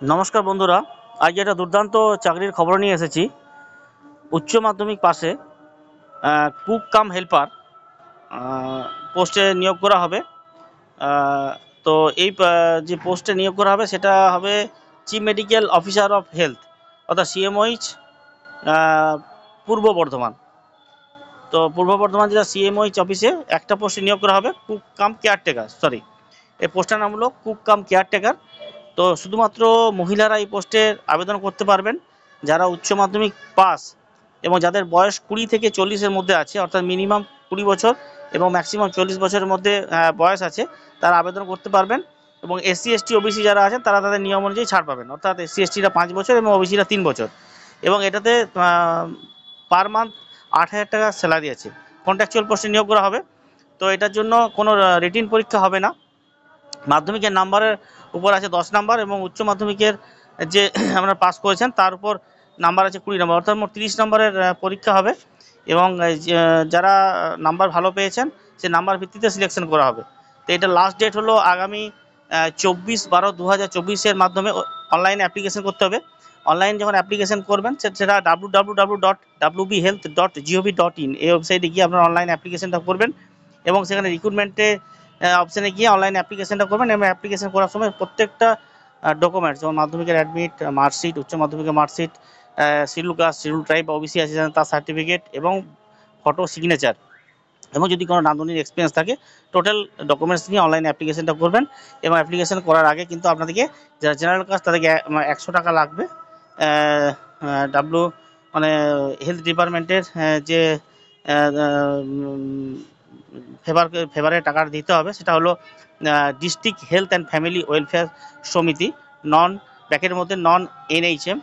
নমস্কার বন্ধুরা, আজ একটা দুর্দান্ত চাকরির খবর নিয়ে এসেছি। উচ্চ মাধ্যমিক পাশে কুক কাম হেল্পার পোস্টে নিয়োগ করা হবে। তো এই যে পোস্টে নিয়োগ করা হবে সেটা হবে chief medical officer of health, অর্থাৎ সিএমওইচ, পূর্ব বর্ধমান। তো পূর্ব বর্ধমান জেলা সিএমওইচ অফিসে একটা পোস্টে নিয়োগ করা হবে, কুক কাম কেয়ারটেকার। এই পোস্টটার নাম হলো কুক কাম কেয়ারটেকার। তো শুধুমাত্র মহিলারা এই পোস্টে আবেদন করতে পারবেন, যারা উচ্চ মাধ্যমিক পাস এবং যাদের বয়স 20 থেকে 40-এর মধ্যে আছে, অর্থাৎ মিনিমাম 20 বছর এবং ম্যাক্সিমাম 40 বছরের মধ্যে বয়স আছে, তারা আবেদন করতে পারবেন। এবং এসসি এসটি ওবিসি যারা আছেন তারা তাদের নিয়ম অনুযায়ী ছাড় পাবেন, অর্থাৎ এসসি এসটিরা 5 বছর এবং ওবিসিরা 3 বছর। এবং এটাতে পার মান্থ 8,000 টাকা স্যালারি আছে। কন্ট্রাকচুয়াল পোস্টে নিয়োগ করা হবে। তো এটার জন্য কোনো রিটিন পরীক্ষা হবে না। মাধ্যমিকের নাম্বারের উপর আছে 10 নাম্বার এবং উচ্চ মাধ্যমিকের যে আপনারা পাস করেছেন তার উপর নাম্বার আছে 20 নাম্বার, অর্থাৎ মোট 30 নম্বরের পরীক্ষা হবে। এবং যারা নাম্বার ভালো পেয়েছেন সে নাম্বার ভিত্তিতে সিলেকশন করা হবে। তো এটা লাস্ট ডেট হলো আগামী 24/12/2024-এর মাধ্যমে অনলাইনে অ্যাপ্লিকেশন করতে হবে। অনলাইন যখন অ্যাপ্লিকেশন করবেন সেটা www.wbhealth.gov.in এই ওয়েবসাইটে গিয়ে আপনারা অনলাইন অ্যাপ্লিকেশনটা করবেন এবং সেখানে রিক্রুটমেন্টে অপশানে গিয়ে অনলাইন অ্যাপ্লিকেশনটা করবেন। এবং অ্যাপ্লিকেশন করার সময় প্রত্যেকটা ডকুমেন্টস, যেমন মাধ্যমিকের অ্যাডমিট, মার্কশিট, উচ্চ মাধ্যমিকের marksheet, schedule caste, schedule tribe বা ওবিসি আছে তার সার্টিফিকেট এবং ফটো সিগনেচার, এবং যদি কোনো নান্দনিক এক্সপিরিয়েন্স থাকে, টোটাল ডকুমেন্টস নিয়ে অনলাইন অ্যাপ্লিকেশনটা করবেন। এবং অ্যাপ্লিকেশন করার আগে কিন্তু আপনাদেরকে, যারা জেনারেল কাস্ট তাদেরকে 100 টাকা লাগবে। ডাব্লু মানে হেলথ ডিপার্টমেন্টের যে ফেভারে টাকা দিতে হবে সেটা হলো district health and family welfare সমিতি, নন ব্যাংকের মধ্যে নন এনএইচএম।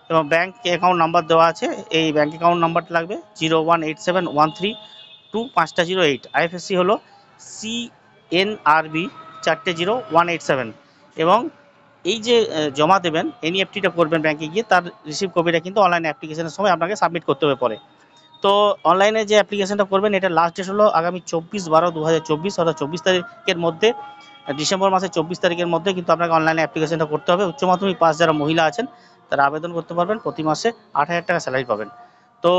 এবং ব্যাঙ্ক অ্যাকাউন্ট নাম্বার দেওয়া আছে, এই ব্যাঙ্ক অ্যাকাউন্ট নাম্বারটা লাগবে 0187132508। আইএফএসসি হলো CNRB 400187। এবং এই যে জমা দেবেন, এনইএফটিটা করবেন ব্যাংকে গিয়ে, তার রিসিভ কপিটা কিন্তু অনলাইন অ্যাপ্লিকেশনের সময় আপনাকে সাবমিট করতে হবে পরে। তো অনলাইনে যে অ্যাপ্লিকেশনটা করবেন এটা লাস্ট ডেট হলো আগামী 24/12/2024, অর্থাৎ 24 তারিখের মধ্যে, ডিসেম্বর মাসের 24 তারিখের মধ্যে কিন্তু আপনাকে অনলাইনে অ্যাপ্লিকেশনটা করতে হবে। উচ্চ মাধ্যমিক পাস যারা মহিলা আছেন তারা আবেদন করতে পারবেন, প্রতি মাসে 8,000 টাকা স্যালারি পাবেন। তো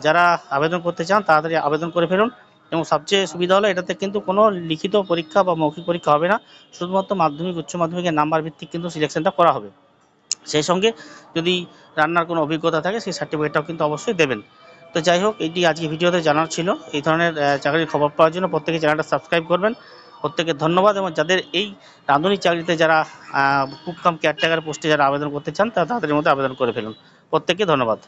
যারা আবেদন করতে চান তাড়াতাড়ি আবেদন করে ফেলুন। এবং সবচেয়ে সুবিধা হলো এটাতে কিন্তু কোনো লিখিত পরীক্ষা বা মৌখিক পরীক্ষা হবে না, শুধুমাত্র মাধ্যমিক উচ্চ মাধ্যমিকের নাম্বার ভিত্তিক কিন্তু সিলেকশনটা করা হবে। সেই সঙ্গে যদি রান্নার কোনো অভিজ্ঞতা থাকে সেই সার্টিফিকেটটাও কিন্তু অবশ্যই দেবেন। তো যাই হোক, এটি আজকে ভিডিওতে জানার ছিল। এই ধরনের চাকরির খবর পাওয়ার জন্য প্রত্যেকে চ্যানেলটা সাবস্ক্রাইব করবেন। প্রত্যেকে ধন্যবাদ। এবং যাদের এই রাঁধুনি চাকরিতে যারা কুক কাম কেয়ারটেকার পোস্টে যারা আবেদন করতে চান তারা তাদের মধ্যে আবেদন করে ফেলুন। প্রত্যেককে ধন্যবাদ।